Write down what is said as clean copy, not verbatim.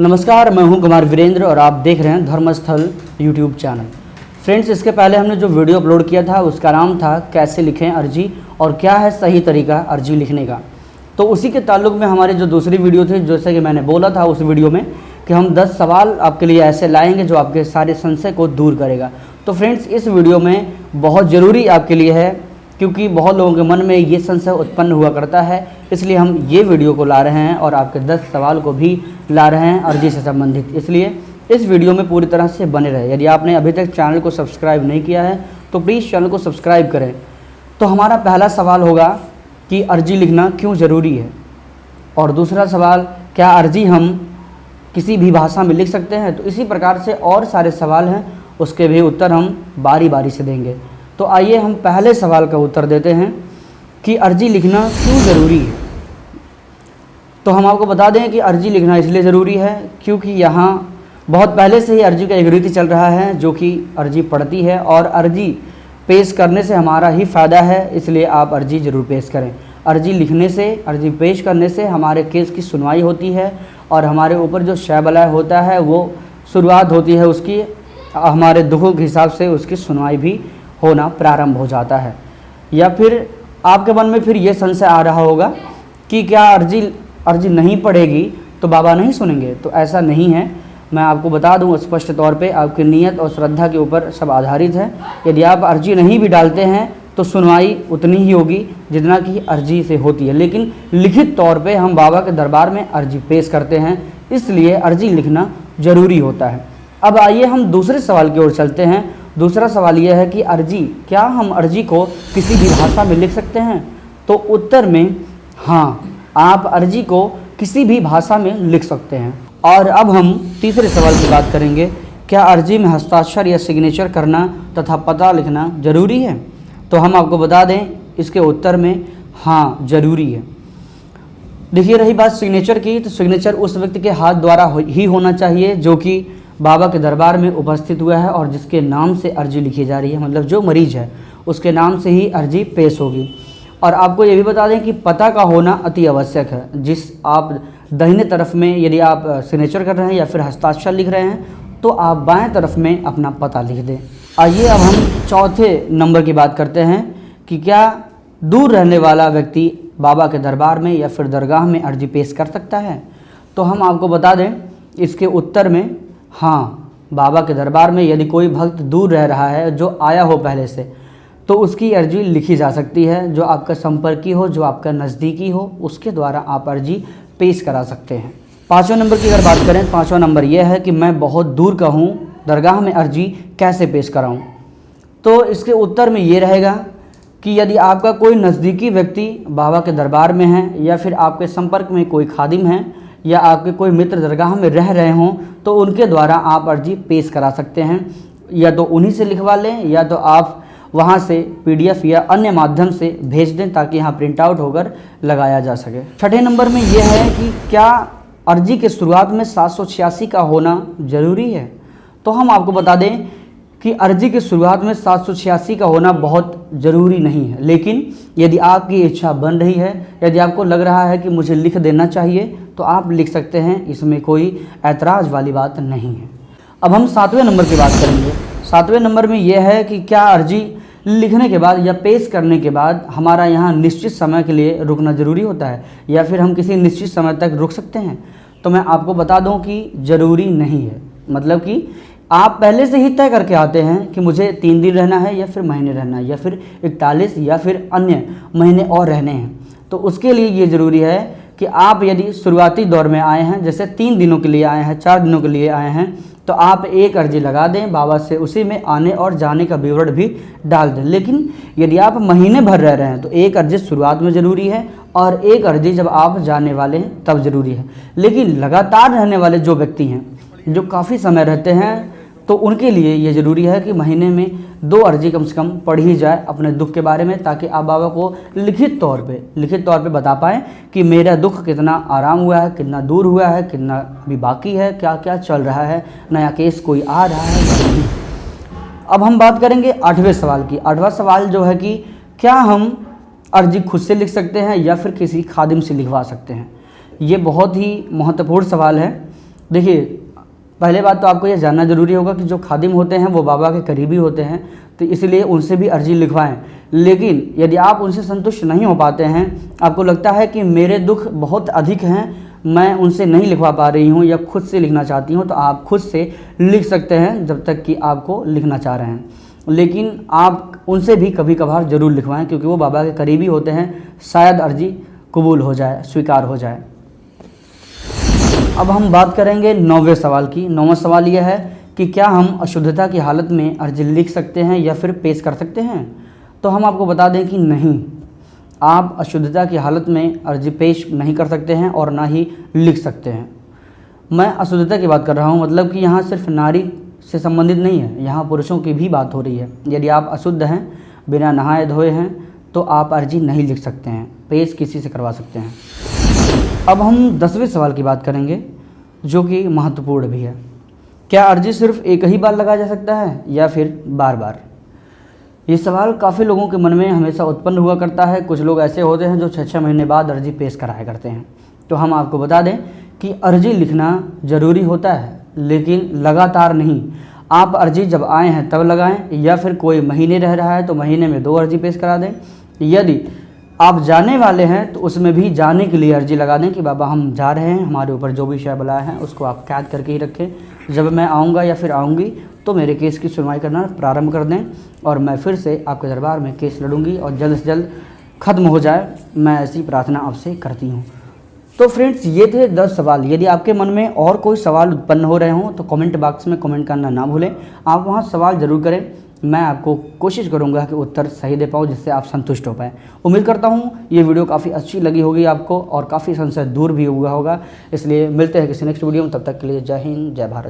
नमस्कार, मैं हूं कुमार वीरेंद्र और आप देख रहे हैं धर्मस्थल यूट्यूब चैनल। फ्रेंड्स, इसके पहले हमने जो वीडियो अपलोड किया था उसका नाम था कैसे लिखें अर्जी और क्या है सही तरीका अर्जी लिखने का। तो उसी के ताल्लुक में हमारी जो दूसरी वीडियो थी, जैसे कि मैंने बोला था उस वीडियो में कि हम 10 सवाल आपके लिए ऐसे लाएंगे जो आपके सारे संशय को दूर करेगा। तो फ्रेंड्स, इस वीडियो में बहुत ज़रूरी आपके लिए है क्योंकि बहुत लोगों के मन में ये संशय उत्पन्न हुआ करता है, इसलिए हम ये वीडियो को ला रहे हैं और आपके 10 सवाल को भी ला रहे हैं अर्जी से संबंधित। इसलिए इस वीडियो में पूरी तरह से बने रहे। यदि आपने अभी तक चैनल को सब्सक्राइब नहीं किया है तो प्लीज़ चैनल को सब्सक्राइब करें। तो हमारा पहला सवाल होगा कि अर्जी लिखना क्यों ज़रूरी है, और दूसरा सवाल, क्या अर्जी हम किसी भी भाषा में लिख सकते हैं। तो इसी प्रकार से और सारे सवाल हैं, उसके भी उत्तर हम बारी बारी से देंगे। तो आइए हम पहले सवाल का उत्तर देते हैं कि अर्जी लिखना क्यों ज़रूरी है। तो हम आपको बता दें कि अर्जी लिखना इसलिए ज़रूरी है क्योंकि यहाँ बहुत पहले से ही अर्जी का एक रीति चल रहा है जो कि अर्जी पढ़ती है और अर्जी पेश करने से हमारा ही फ़ायदा है, इसलिए आप अर्जी ज़रूर पेश करें। अर्जी लिखने से, अर्जी पेश करने से हमारे केस की सुनवाई होती है और हमारे ऊपर जो शय बलय होता है वो शुरुआत होती है उसकी, हमारे दुखों के हिसाब से उसकी सुनवाई भी होना प्रारंभ हो जाता है। या फिर आपके मन में फिर ये संशय आ रहा होगा कि क्या अर्जी नहीं पढ़ेगी तो बाबा नहीं सुनेंगे। तो ऐसा नहीं है, मैं आपको बता दूं स्पष्ट तौर पे, आपकी नीयत और श्रद्धा के ऊपर सब आधारित है। यदि आप अर्जी नहीं भी डालते हैं तो सुनवाई उतनी ही होगी जितना कि अर्जी से होती है, लेकिन लिखित तौर पे हम बाबा के दरबार में अर्जी पेश करते हैं, इसलिए अर्जी लिखना ज़रूरी होता है। अब आइए हम दूसरे सवाल की ओर चलते हैं। दूसरा सवाल यह है कि क्या हम अर्जी को किसी भी भाषा में लिख सकते हैं। तो उत्तर में हाँ, आप अर्जी को किसी भी भाषा में लिख सकते हैं। और अब हम तीसरे सवाल की बात करेंगे, क्या अर्जी में हस्ताक्षर या सिग्नेचर करना तथा पता लिखना ज़रूरी है। तो हम आपको बता दें इसके उत्तर में हाँ ज़रूरी है। देखिए, रही बात सिग्नेचर की, तो सिग्नेचर उस व्यक्ति के हाथ द्वारा ही होना चाहिए जो कि बाबा के दरबार में उपस्थित हुआ है और जिसके नाम से अर्जी लिखी जा रही है, मतलब जो मरीज है उसके नाम से ही अर्जी पेश होगी। और आपको ये भी बता दें कि पता का होना अति आवश्यक है। जिस आप दाहिने तरफ में यदि आप सिग्नेचर कर रहे हैं या फिर हस्ताक्षर लिख रहे हैं तो आप बाएं तरफ में अपना पता लिख दें। आइए अब हम चौथे नंबर की बात करते हैं कि क्या दूर रहने वाला व्यक्ति बाबा के दरबार में या फिर दरगाह में अर्जी पेश कर सकता है। तो हम आपको बता दें इसके उत्तर में हाँ, बाबा के दरबार में यदि कोई भक्त दूर रह रहा है जो आया हो पहले से, तो उसकी अर्जी लिखी जा सकती है। जो आपका संपर्की हो, जो आपका नज़दीकी हो, उसके द्वारा आप अर्जी पेश करा सकते हैं। पाँचवें नंबर की अगर बात करें, पाँचवा नंबर यह है कि मैं बहुत दूर का हूँ, दरगाह में अर्जी कैसे पेश कराऊँ। तो इसके उत्तर में ये रहेगा कि यदि आपका कोई नज़दीकी व्यक्ति बाबा के दरबार में है या फिर आपके संपर्क में कोई खादिम है या आपके कोई मित्र दरगाह में रह रहे हों तो उनके द्वारा आप अर्जी पेश करा सकते हैं। या तो उन्हीं से लिखवा लें या तो आप वहां से PDF या अन्य माध्यम से भेज दें ताकि यहाँ प्रिंट आउट होकर लगाया जा सके। छठे नंबर में यह है कि क्या अर्जी के शुरुआत में 786 का होना ज़रूरी है। तो हम आपको बता दें कि अर्जी की शुरुआत में 786 का होना बहुत ज़रूरी नहीं है, लेकिन यदि आपकी इच्छा बन रही है, यदि आपको लग रहा है कि मुझे लिख देना चाहिए तो आप लिख सकते हैं, इसमें कोई ऐतराज़ वाली बात नहीं है। अब हम 7वें नंबर की बात करेंगे। 7वें नंबर में यह है कि क्या अर्जी लिखने के बाद या पेश करने के बाद हमारा यहाँ निश्चित समय के लिए रुकना ज़रूरी होता है या फिर हम किसी निश्चित समय तक रुक सकते हैं। तो मैं आपको बता दूँ कि ज़रूरी नहीं है, मतलब कि आप पहले से ही तय करके आते हैं कि मुझे 3 दिन रहना है या फिर महीने रहना है या फिर 41 या फिर अन्य महीने और रहने हैं। तो उसके लिए ये ज़रूरी है कि आप यदि शुरुआती दौर में आए हैं, जैसे 3 दिनों के लिए आए हैं, 4 दिनों के लिए आए हैं, तो आप एक अर्जी लगा दें बाबा से, उसी में आने और जाने का विवरण भी डाल दें। लेकिन यदि आप महीने भर रह रहे हैं तो एक अर्जी शुरुआत में ज़रूरी है और एक अर्जी जब आप जाने वाले हैं तब ज़रूरी है। लेकिन लगातार रहने वाले जो व्यक्ति हैं, जो काफ़ी समय रहते हैं, तो उनके लिए ये ज़रूरी है कि महीने में 2 अर्जी कम से कम पढ़ ही जाए अपने दुख के बारे में, ताकि आप बाबा को लिखित तौर पे बता पाएँ कि मेरा दुख कितना आराम हुआ है, कितना दूर हुआ है, कितना अभी बाकी है, क्या क्या चल रहा है, नया केस कोई आ रहा है या नहीं। अब हम बात करेंगे 8वें सवाल की। 8वां सवाल जो है कि क्या हम अर्जी खुद से लिख सकते हैं या फिर किसी खादिम से लिखवा सकते हैं। ये बहुत ही महत्वपूर्ण सवाल है देखिए, पहले बात तो आपको ये जानना ज़रूरी होगा कि जो खादिम होते हैं वो बाबा के करीबी होते हैं, तो इसलिए उनसे भी अर्जी लिखवाएं। लेकिन यदि आप उनसे संतुष्ट नहीं हो पाते हैं, आपको लगता है कि मेरे दुख बहुत अधिक हैं, मैं उनसे नहीं लिखवा पा रही हूँ या खुद से लिखना चाहती हूँ, तो आप खुद से लिख सकते हैं जब तक कि आपको लिखना चाह रहे हैं। लेकिन आप उनसे भी कभी कभार ज़रूर लिखवाएं, क्योंकि वो बाबा के करीबी होते हैं, शायद अर्जी कबूल हो जाए, स्वीकार हो जाए। अब हम बात करेंगे 9वें सवाल की। 9वां सवाल यह है कि क्या हम अशुद्धता की हालत में अर्जी लिख सकते हैं या फिर पेश कर सकते हैं? तो हम आपको बता दें कि नहीं, आप अशुद्धता की हालत में अर्जी पेश नहीं कर सकते हैं और ना ही लिख सकते हैं। मैं अशुद्धता की बात कर रहा हूँ, मतलब कि यहाँ सिर्फ नारी से संबंधित नहीं है, यहाँ पुरुषों की भी बात हो रही है। यदि आप अशुद्ध हैं, बिना नहाए धोए हैं, तो आप अर्जी नहीं लिख सकते हैं, पेश किसी से करवा सकते हैं। अब हम 10वें सवाल की बात करेंगे, जो कि महत्वपूर्ण भी है। क्या अर्जी सिर्फ एक ही बार लगाया जा सकता है या फिर बार बार? ये सवाल काफ़ी लोगों के मन में हमेशा उत्पन्न हुआ करता है। कुछ लोग ऐसे होते हैं जो 6-6 महीने बाद अर्जी पेश कराया करते हैं। तो हम आपको बता दें कि अर्जी लिखना ज़रूरी होता है, लेकिन लगातार नहीं। आप अर्जी जब आए हैं तब लगाएं, या फिर कोई महीने रह रहा है तो महीने में 2 अर्जी पेश करा दें। यदि आप जाने वाले हैं तो उसमें भी जाने के लिए अर्जी लगा दें कि बाबा हम जा रहे हैं, हमारे ऊपर जो भी शय बलाया है उसको आप कैद करके ही रखें। जब मैं आऊँगा या फिर आऊँगी तो मेरे केस की सुनवाई करना प्रारंभ कर दें और मैं फिर से आपके दरबार में केस लड़ूंगी और जल्द से जल्द ख़त्म हो जाए। मैं ऐसी प्रार्थना आपसे करती हूँ। तो फ्रेंड्स, ये थे 10 सवाल। यदि आपके मन में और कोई सवाल उत्पन्न हो रहे हों तो कमेंट बॉक्स में कमेंट करना ना भूलें। आप वहाँ सवाल ज़रूर करें, मैं आपको कोशिश करूंगा कि उत्तर सही दे पाऊँ, जिससे आप संतुष्ट हो पाएँ। उम्मीद करता हूँ ये वीडियो काफ़ी अच्छी लगी होगी आपको और काफ़ी संशय दूर भी हुआ होगा। इसलिए मिलते हैं किसी नेक्स्ट वीडियो में, तब तक के लिए जय हिंद, जय भारत।